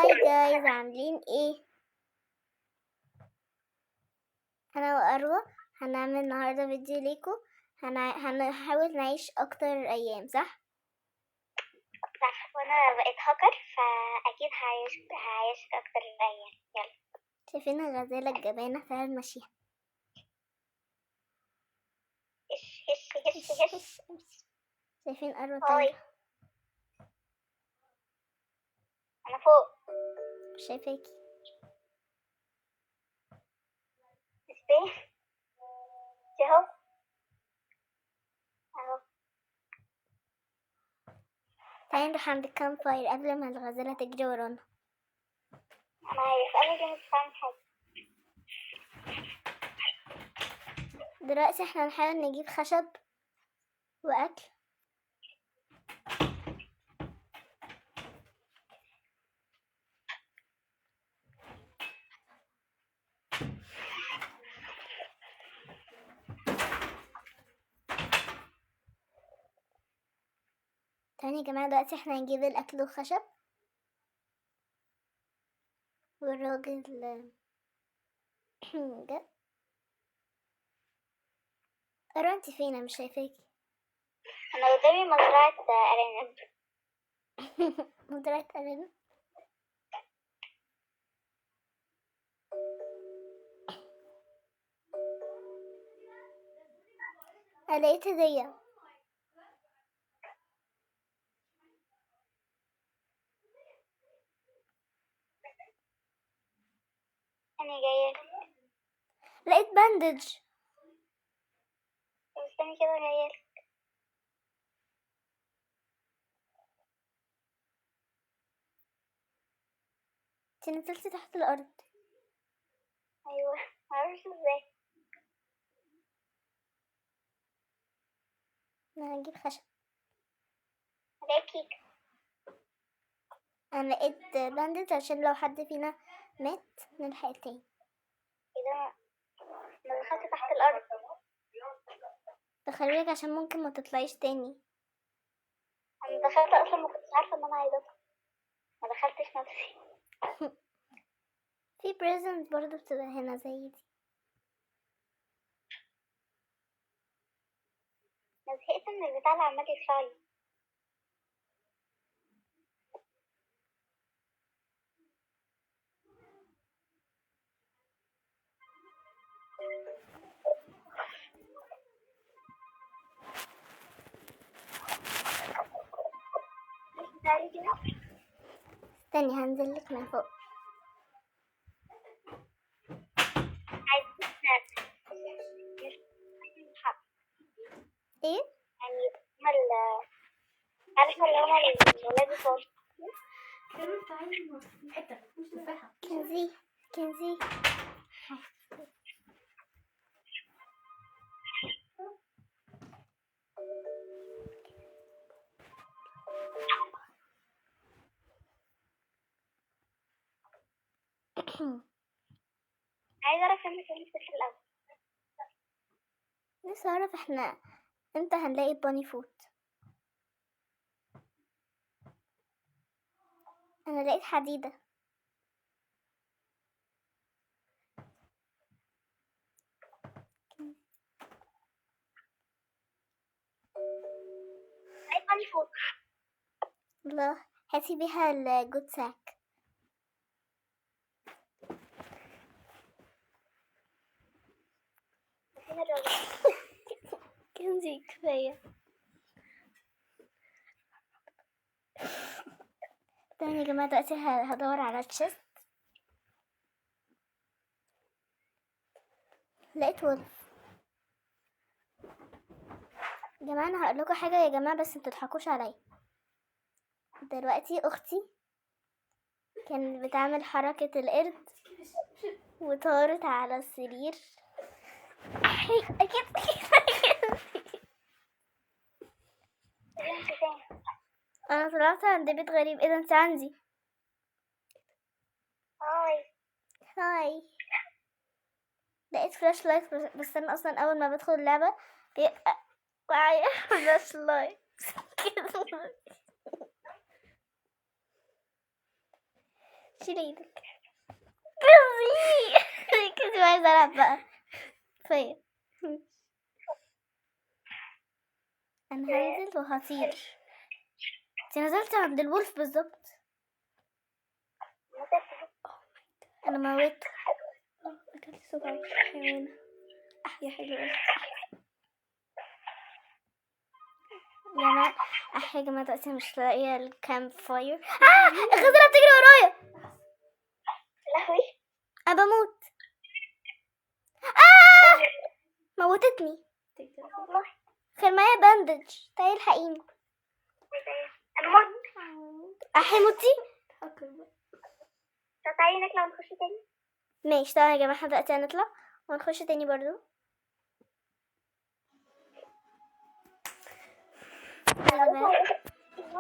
هاي جايز، عاملين ايه؟ انا واروى هنعمل النهارده فيديو ليكو. هنحاول نعيش اكتر ايام، صح؟ صح، وانا بقيت هاكر فاكيد هعيش اكتر الايام. يلا. شايفين الغزالة الجبانة فعلا ماشية. هش. شايفين اروى هاي، طايرة. انا فوق. مش شايفاكي. سبين اهو اهو. تعالي نروح عند الكامب فاير قبل ما الغزالة تجري ورانا. انا عارف انا دي مش فاهم حاجه. دلوقتي احنا هنحاول نجيب خشب واكل. تاني يا جماعة، دلوقتي احنا هنجيب الاكل والخشب. والراجل جه. اروى انت فين؟ أنا مش شايفاكي. انا قدامي مزرعه ارانب. مدرعة أرانب. أنا لقيت هدية. انا جايه. لقيت باندج. استني كده جايه. انت نزلتي تحت الأرض. ايوه، معرفش ازاي. أنا هنجيب خشب. هلاقي كيك. أنا لقيت باندج عشان لو حد فينا مات نلحق التاني. كده انا دخلت تحت الارض. خلي بالك عشان ممكن ما تطلعيش تاني. انا دخلت اصلا ما كنتش عارفه ان انا عايزه ادخل. ما دخلتش نفسي. في بريزنت برضو بتبقى هنا زي دي. انا زهقت من البتاع اللي عمال يطلع لي. تعالي كده. استني هنزلك من فوق. عايزين نلحق. ايه؟ يعني عارفة اللي هما الولاد بتوع كنزي كنزي. عايزة أعرف إن كان في الأول. نفسي أعرف احنا امتى هنلاقي بوني فوت. أنا لقيت حديدة. عايزة أني فوق. الله، هاتي بيها الجود ساك. فين الراجل؟ كنزي كفاية. تاني يا جماعة، دلوقتي هدور على تشيست. لقيت وولف. يا جماعة أنا هقول لكم حاجة يا جماعة، بس انتوا تضحكوش عليا. دلوقتي أختي كانت بتعمل حركة القرد وطارت على السرير. أكيد أنت فين؟ أنا طلعت عند بيت غريب. إيه ده؟ انت عندي؟ هاي. هاي. لقيت فلاش لايت، بس أنا أصلا أول ما بدخل اللعبة بيبقى معايا فلاش لايت كده. شيل ايدك. كنت عايزة العب بقى. طيب انا هنزل وهطير. انت نزلت عند الولف بالظبط. انا موته. اكلت صباعي حيوانة. يا حلوة. يا جماعة دلوقتي مش لاقية الكامب فاير. الغزالة بتجري ورايا. لهوي انا بموت. موتتني. والله. كان معايا باندج. تعالي الحقيني. انا مت. موتي. تعالي نطلع ونخش تاني. ماشي طبعا يا جماعة، احنا دلوقتي هنطلع ونخش تاني برضو.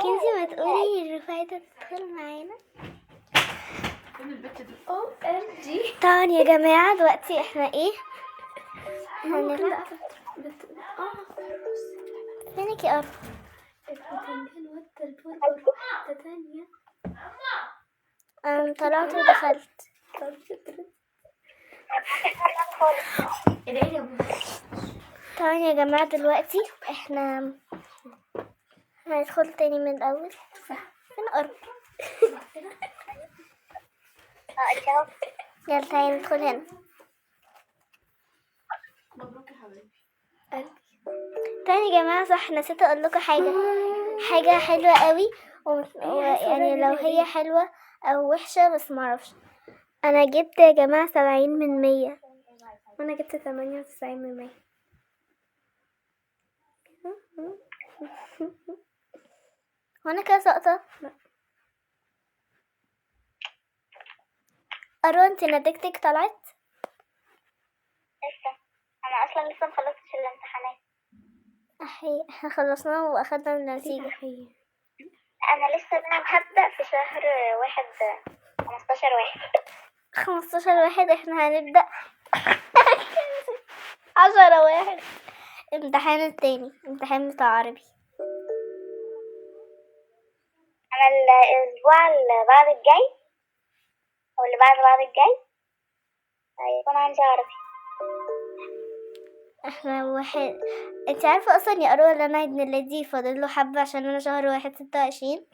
كنزي ما تقولي رفايدة تدخل معانا. OMG. طبعا يا جماعة دلوقتي احنا ايه هنلعب. فينك يا قرف؟ انا طلعت ودخلت. طبعا يا جماعة دلوقتي احنا هندخل تاني من الاول. فين قرب؟ انت اهو. يلا تعالي ندخل هنا. مبروك يا حبيبي. تاني يا جماعة صح، نسيت اقول لكم حاجة حلوة قوي. يعني لو هي حلوة او وحشة بس معرفش. انا جبت يا جماعة 70/100. وانا جبت 98%. وانا كده ساقطة. اروى انت نتيجتك طلعت؟ لسه انا اصلا لسه مخلصتش الامتحانات. احنا خلصنا واخدنا النتيجة. انا لسه بقى هبدأ في شهر 15/1. 15/1 احنا هنبدأ. 10/1 امتحان التاني، امتحان بتاع عربي. انا الاسبوع اللي بعد الجاي او اللي بعد الجاي هيكون عندي عربي. احنا واحد. انت عارفة اصلا يا اروى ان انا عيد ميلادي فاضل له حبة عشان انا شهر 1 26.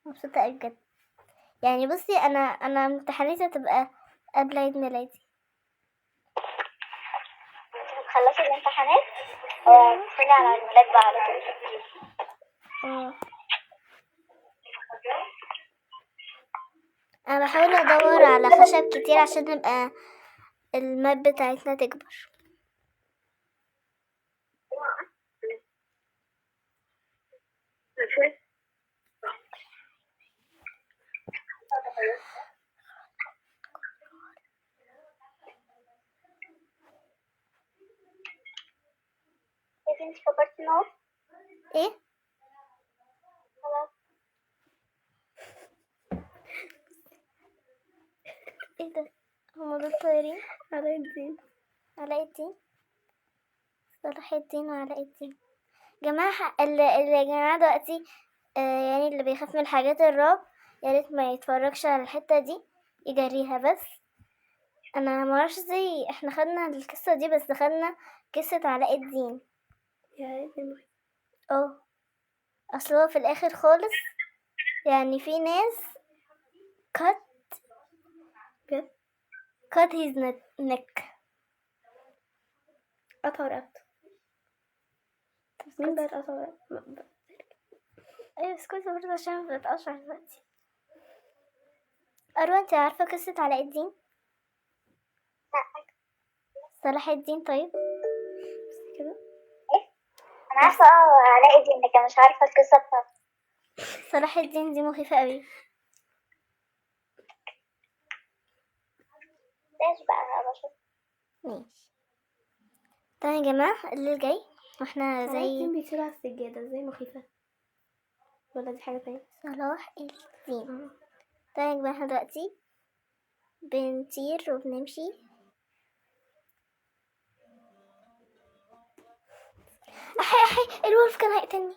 مبسوطة اوي بجد. يعني بصي انا امتحاناتي هتبقى قبل عيد ميلادي. هتخلصي الامتحانات وتدخلي على عيد الميلاد بقى على طول. انا بحاول ادور على خشب كتير عشان نبقى الماب بتاعتنا تكبر. يا بنتي كبرتي نار. ايه خلاص. ايه ده؟ هما دول طايرين. علاء الدين. علاء الدين، صلاح الدين وعلاء الدين. جماعة اللي يا جماعة دلوقتي يعني اللي بيخاف من الحاجات الرعب يا ريت ما يتفرجش على الحتة دي، يجريها بس. انا معرفش ازاي احنا خدنا القصة دي، بس خدنا قصة علاء الدين. يا علاء الدين. اصل هو في الاخر خالص يعني في ناس cut his neck. قطع رقبته. مين بقى قطع رقبته؟ ايوه اسكتي برضه عشان بتقشعر دلوقتي. اروى انت عارفة قصة علاء الدين؟ صلاح الدين طيب كده. انا عارفة علاء الدين لكن مش عارفة القصة بتاعته. صلاح الدين دي مخيفة قوي. ليش بقى بشوف. ماشي طيب يا جماعة اللي الجاي واحنا علاء زي الدين بيطير على السجادة زي مخيفة، ولا دي حاجة تانية؟ صلاح الدين. طيب يا جماعة احنا دلوقتي بنطير وبنمشي. احي الولف كان هيقتلني.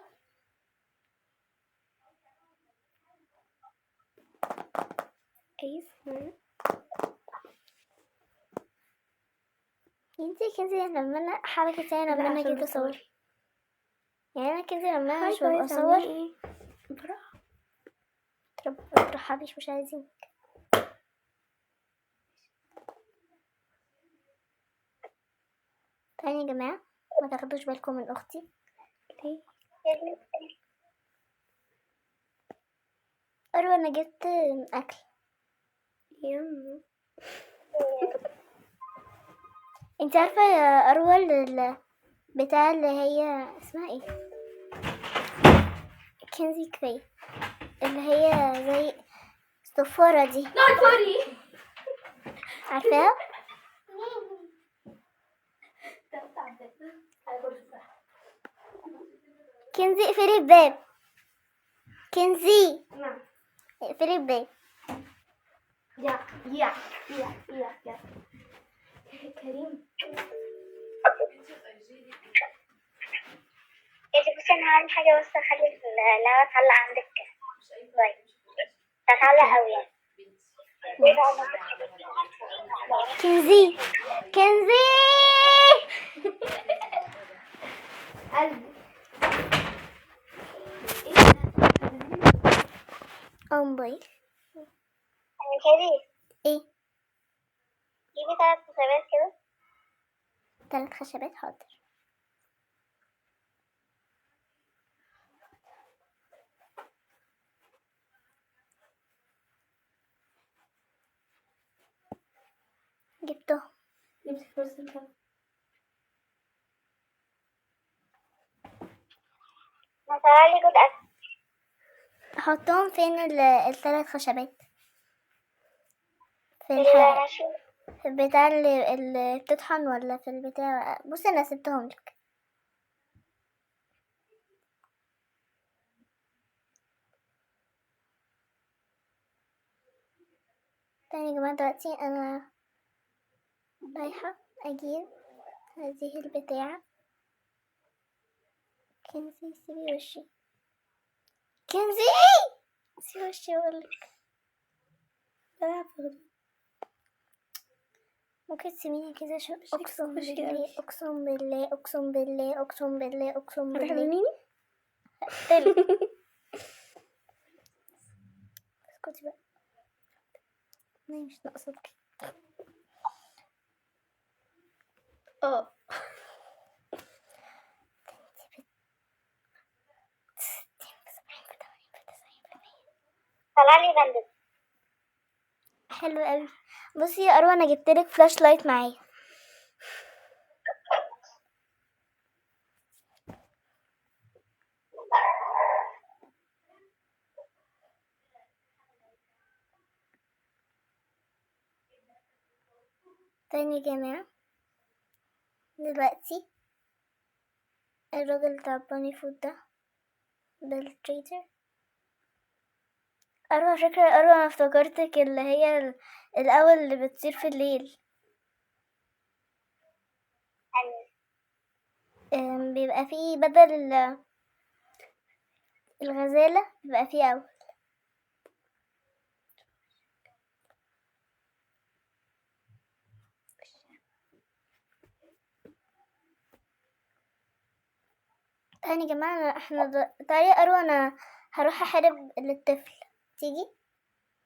كيس. انتي كنزي لما انا حركة يعني لما انا جيت اصور، يعني انا كنزي لما انا مش ببقى اصور ايه؟ براحة. ترحبيش، مش عايزين. تاني يا جماعة ما تاخدوش بالكم من اختي. ليه؟ اروى انا جبت اكل. يلا. انت عارفة يا اروى بتاع اللي هي اسمها ايه، كنزي كفاية، اللي هي زي الصفارة دي، عارفاها؟ كنزي اقفلي الباب، كنزي نعم. اقفلي الباب. يا كريم. انتي بصي انا هعمل حاجة بس اخلي اللعبة تعلق عندك طيب تتعلق اوي يعني. كنزي كنزي قلبي. امبي كده ايه، جيبي 3 خشبات كده. 3 خشبات حاضر. جبته. جبت فرصة كده. هتعلي جزء أكل. احطهم فين ال3 خشبات؟ في البتاع اللي بتطحن ولا في البتاع؟ بصي انا سبتهم لك. تاني يا جماعة دلوقتي انا رايحة اجيب هذه البتاع. كنزي سيبي وشي، كنزي سيبي وشي اقولك. ممكن تسيبيني كده عشان اقسم بالله اقسم بالله اقسم بالله اقسم بالله اقسم بالله هتحزنيني؟ اسكتي بقى، انا مش ناقصك. طلعلي بندل. حلو قوي. بصي يا اروى انا جبتلك فلاش لايت معايا. تاني يا جماعة دلوقتي الراجل بتاع باني فود ده بالتريتر. اروى فكرة، اروى انا افتكرتك اللي هي الاول اللي بتصير في الليل. بيبقى فيه بدل الغزالة بيبقى فيه أول. تاني يا جماعة احنا تعالي أروى أنا هروح أحارب للطفل، تيجي؟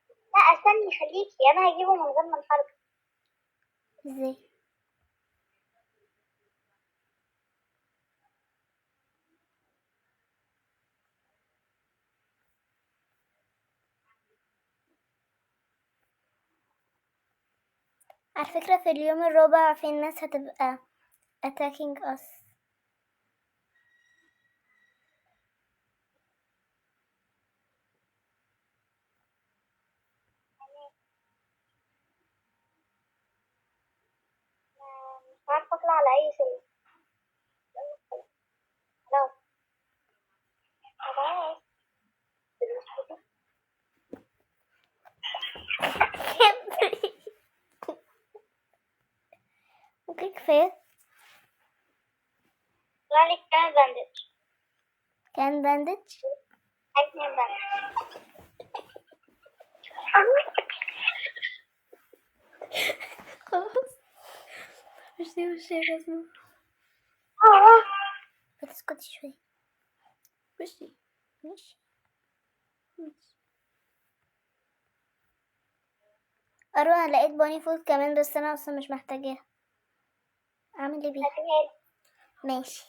لا استني خليكي انا هجيبه من غير ما نحرك. ازاي؟ على فكرة في اليوم الرابع في الناس هتبقى attacking us. مش عارفة اطلع على اي سلم. خلاص خلاص. اوكي كفاية. طلعلي كام باندج؟ كان باندج. 2 باندج. وش يا بسمة؟ بتسكتي شوية. وشي ماشي. أروى أنا لقيت بوني فود كمان بس أنا أصلا مش محتاجاها. أعمل ايه بيها؟ هاتيها لي. ماشي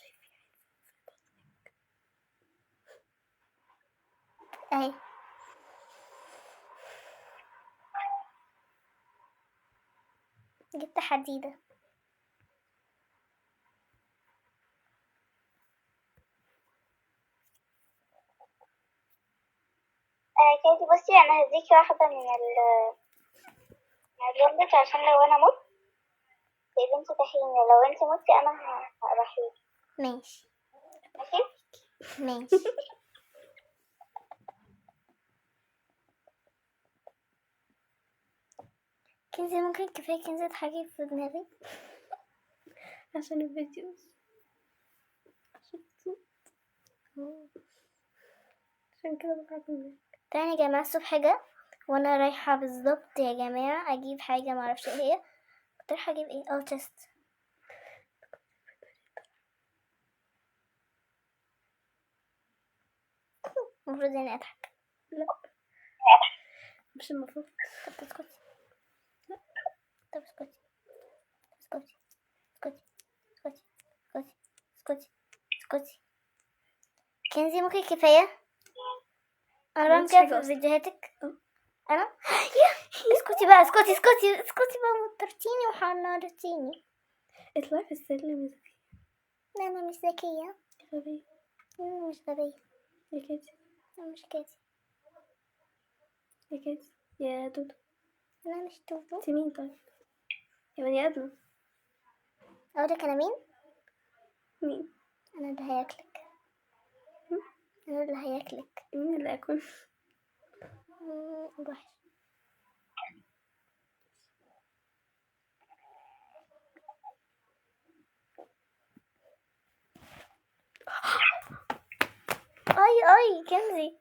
اهي. جبت حديدة. كاتي بصي انا هديكي واحدة من الجملة عشان لو انا مت تبقي انتي تحييني، لو انتي متي انا هرحيكي. ماشي ماشي. ماشي. كنزي ممكن كفاية كنزي تحكي في دماغي عشان الفيديوز، عشان كده بقعد منك. تاني يا جماعة الصبح جه وانا رايحة بالظبط يا جماعة اجيب حاجة معرفش ايه هي. كنت رايحة اجيب ايه؟ تيست. المفروض اني اضحك. لا مش المفروض. طب اسكتي. طب اسكتي اسكتي اسكتي اسكتي اسكتي اسكتي اسكتي. كنزي ممكن كفاية. انا بعمل كده في فيديوهاتك. انا اسكتي بقى اسكتي اسكتي اسكتي بقى وترتيني وحنرتيني. اطلعي في السلم يا ذكية. لا انا مش ذكية. غبية أنا مش غبية. يا كاتي، انا مش كاتي. يا كاتي، يا دودو. انا مش توبو. انت مين طيب؟ يا بني ادم. اقولك انا مين؟ مين؟ انا اللي هياكلك. انا اللي هياكلك. مين اللي اكون؟ وحش. اي كنزي.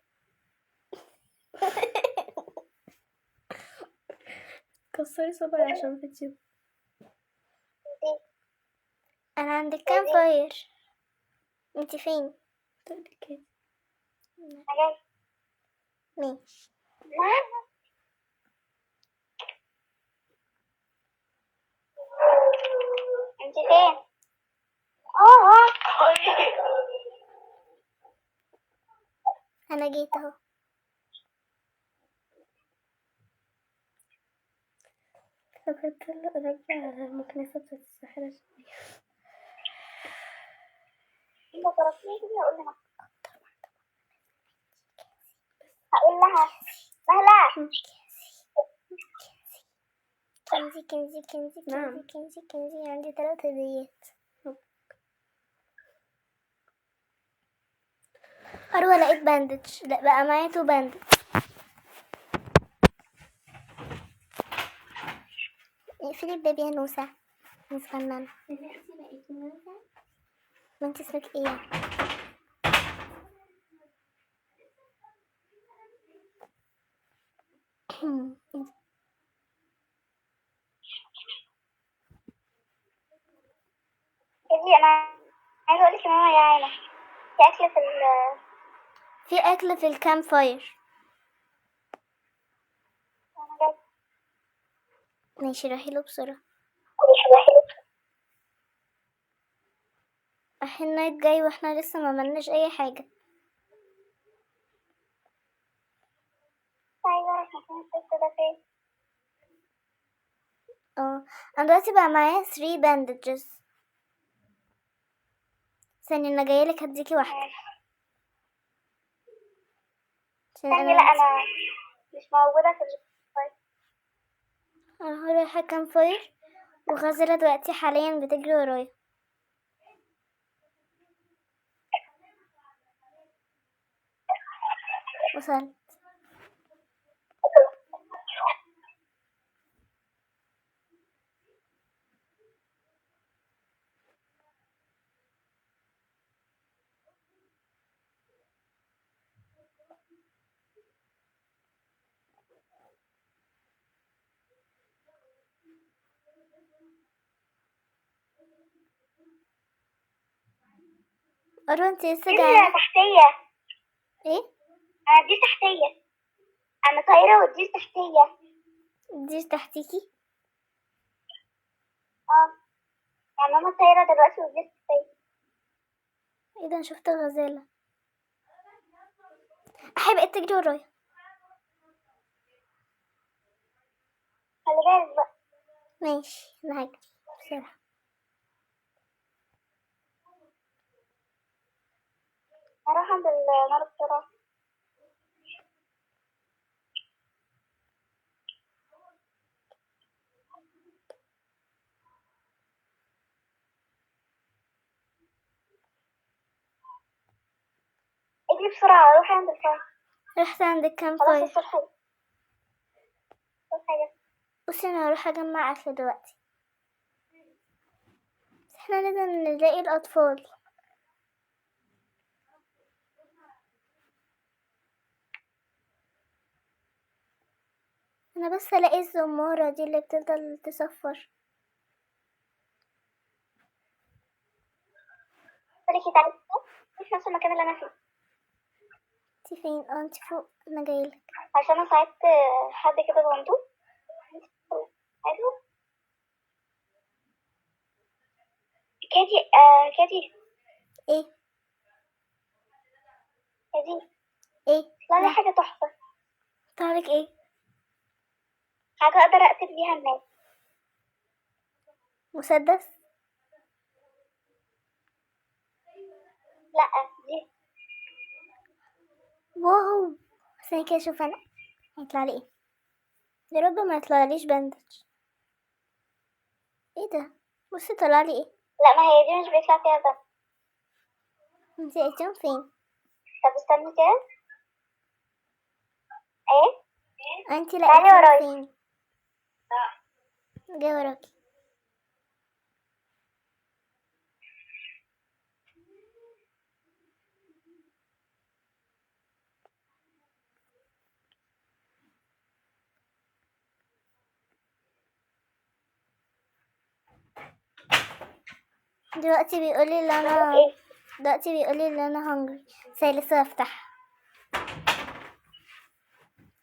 كسري صباعي عشان فيديو. انا عندك كام فاير؟ انتي فين؟ تقولي كاتي. ماشي. انتي فين؟ انا جيت اهو. فكرت ارجع على المكنسة بتاعت الساحرة شوية. انت ضربتني كده هقول لها سهلة. كنزي كنزي كنزي نعم. كنزي كنزي كنزي عندي 3 هديات. أروى لقيت باندج. لا بقى معايا 2 باندج. اقفلي الباب يا نوسة. نتفنن. ما انت اسمك ايه؟ كذي انا عايزة اقولك ان انا جعانة. في اكل في اكل في الكامب فاير. انا جاي. ماشي روحي له بسرعة. احنا النايت جاي واحنا لسه ما عملناش اي حاجة. عايزة اعرف مكان الست ده فين. انا دلوقتي بقى معايا 3 باندجز. ثانية انا جايلك هديكي واحدة. عشان ثانية لا انا مش موجودة في انا رايحة كامب فاير وغزلة دلوقتي حاليا بتجري ورايا. وصلت. أروى انت لسه دي جعانة؟ تحتية. ايه؟ أنا دي تحتية، أنا طايرة ودي تحتية. دي تحتيكي؟ يعني أنا طايرة دلوقتي ودي تحتية. ايه ده، انا شفت غزالة. احب بقيت تجري ورايا. خلي بالك بقى. ماشي، انا هجري بسرعة. هروح عند النار بسرعة. اجري بسرعة، روحي عند الفرح. رحت عند الكامب خلاص فاير. الصبح جه. الصبح جه. بصي انا هروح اجمع اكل دلوقتي، بس احنا لازم نلاقي الاطفال. انا بس الاقي الزمارة دي اللي بتفضل تصفر. خليكي تعالي في نفس المكان اللي أنا فيه، انت فين؟ انت فوق، انا جايلك. عشان أنا ساعدت حد كده بمنطوق. أيوه كاتي. كاتي. ايه؟ كاتي. ايه؟ لا لا، لا، حاجة تحفة. طالك ايه؟ حاجة أقدر أقتل بيها الناس. مسدس؟ لا دي. واو، ثانية كده اشوف انا هيطلع لي ايه. يا رب ما يطلعليش باندج. ايه ده؟ بصي طلع لي ايه. لا، ما هي دي مش بيطلع فيها دم. انت لقيتيهم فين؟ طب استني كده. ايه؟ انت تعالي لقيتيهم ورايا. فين؟ جاي وراكي. دلوقتي بيقولي ان انا ايه؟ دلوقتي بيقولي ان انا هنجري، بس هي لسه بفتحها.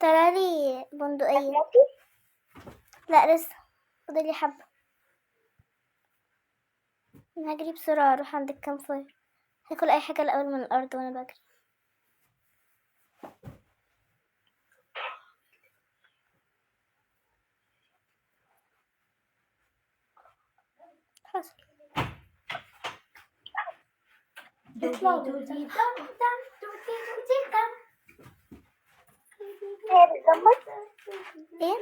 طلعلي بندقية. هتموتي؟ لا لسه، فاضلي حبة. انا هجري بسرعة اروح عند الكامب فاير، هاكل اي حاجة الاول من الارض وانا بجري. حصل. هي بتدمر. ايه؟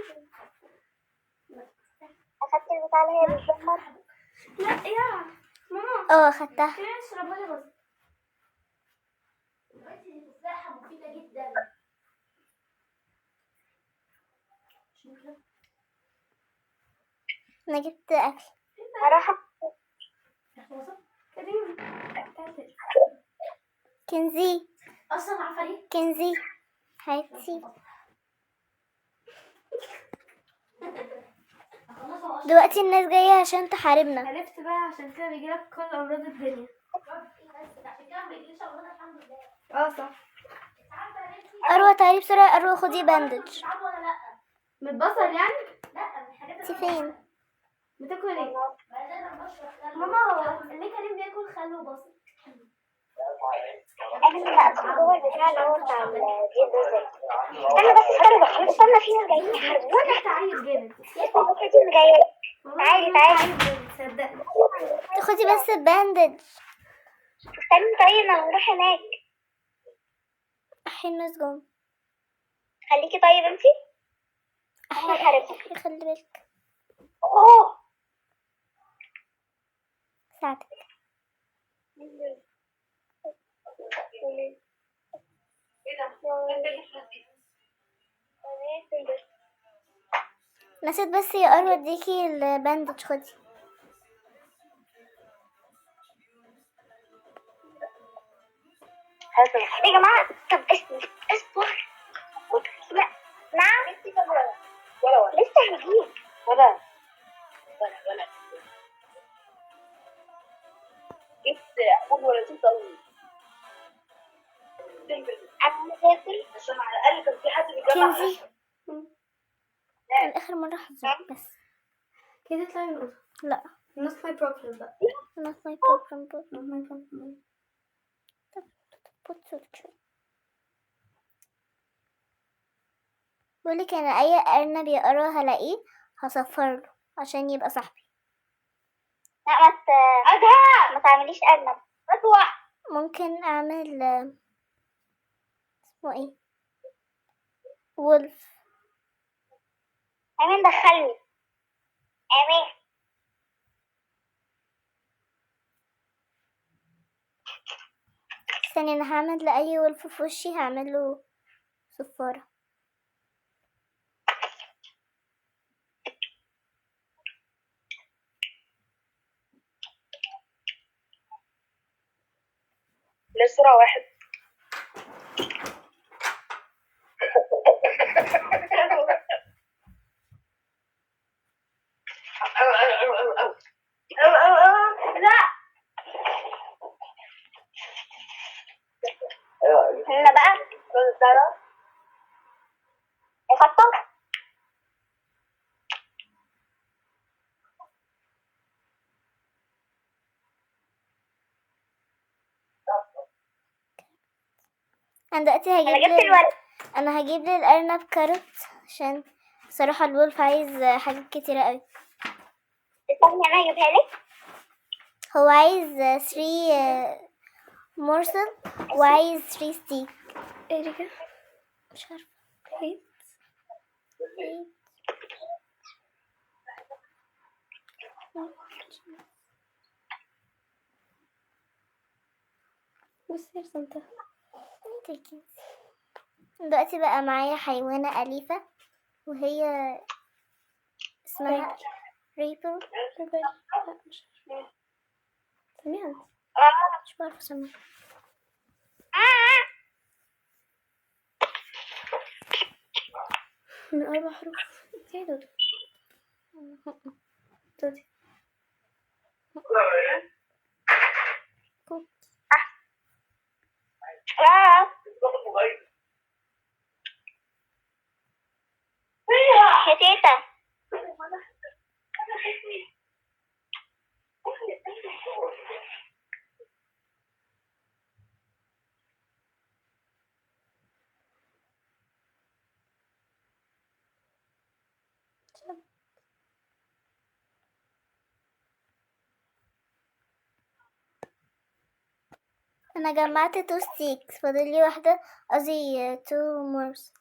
اخدت البتاع اللي هي بتدمر. لا يا ماما، اه خدتها. اشرب لي بس. دلوقتي التفاحة مفيدة جدا. انا جبت اكل. هروح كريم كنزي، اصلا عفاريت. كنزي حياتي. دلوقتي الناس جاية عشان تحاربنا. عرفت بقى، عشان كده بيجيلك كل امراض الدنيا. عشان كده ما بيجيليش امراض الحمد لله. اه صح. اروى تعالي بسرعة، اروى خدي باندج. من البصل يعني؟ لا، من الحاجات انتي فين؟ بتاكل ايه؟ ماما ليه كريم بياكل خل وبصل؟ انا اللي ادخل جوه البتاع اللي هو بتاع الجيل ده. استنى بس، استنى في ناس جايين يحاربونا. انت عايز جامد. استنى كاتي اللي جايه. تعالي تعالي. صدقني. خدي بس الباندج. استني طيب، انا هروح هناك. احي الناس جم. خليكي طيب انتي. احنا هنحاربهم. خلي بالك. اوه. ساعدك. نسيت بس يا اروى اديكي الباندج، خدي. يا جماعة طب اصبر. لا. نعم. لسه هجيب. ولا عم تاكل. عشان على الاقل كان في حد بيجمع. كنزي من اخر مرة حظك بس. كده اطلعي من الأوضة. لا not my problem بقى. not my problem but not my problem. put suture. بقولك انا اي ارنب يقرا هلاقيه هصفرله عشان يبقى صاحبي. لا ما تعمليش أرنب. رضوى. ممكن اعمل اسمه ايه وولف. أمين دخلني. أمين. ثانية انا هعمل لأي وولف في وشي هعمله صفارة. لسرعة واحد. لا. هنا بقى يخطط. انا دلوقتي هجيب أنا جبت الورق. انا هجيب للارنب كاروت عشان بصراحة الولف عايز حاجات كتيرة قوي. استني أنا أجيبها لك. هو عايز 3 مرسل وعايز 3 ستيك. ايه ده كده؟ مش عارفة ايه؟ بصي رسمتها. دلوقتي بقى معايا حيوانة أليفة وهي اسمها ريبل. لا مش عارفة. سميها انت. مش بعرف اسميها. من 4 حروف. انت يا دودو. دودي. يا تيتا. انا جمعت 2 ستيكس فاضل لي واحدة قصدي 2 مرسل.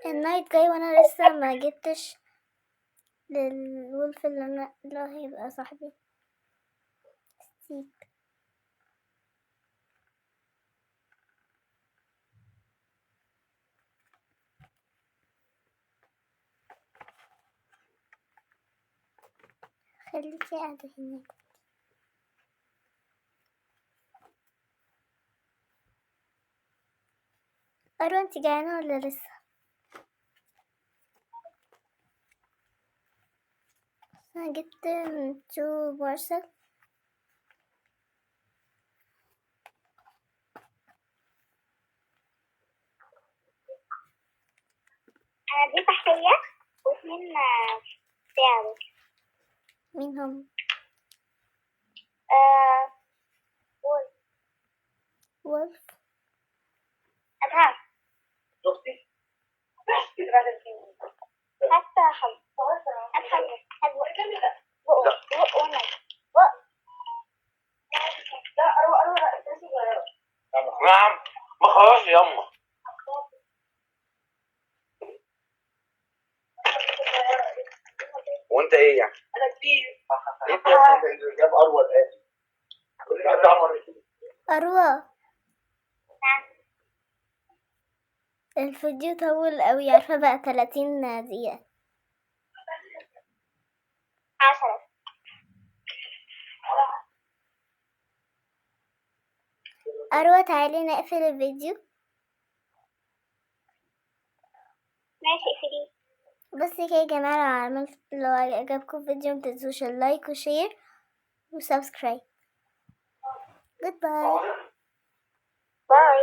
النايت جاي وانا لسه ما جبتش للولف اللي هيبقى صاحبي ستيك. خليكي قاعدة هناك. أروى انتي جعانة ولا لسه؟ انا جبت 2 مرسل. أنا دي تحتية و2 ساعة. مين هم؟ وولف. أدهم. شفتي؟ حتى حب. أدهم. بقوا وانا. لا اروح اساسي صغيرة. نعم ما خلاص يما. وانت ايه يعني؟ انا كبير. انت اللي جاب اروى الان. أروى الفيديو طول قوي عارفة بقى 30 دقيقة. 10. أروى تعالي نقفل الفيديو. ماشي اقفلي. بس كده يا جماعة، لو عجبكم الفيديو متنسوش اللايك وشير وسبسكرايب. Goodbye. باي.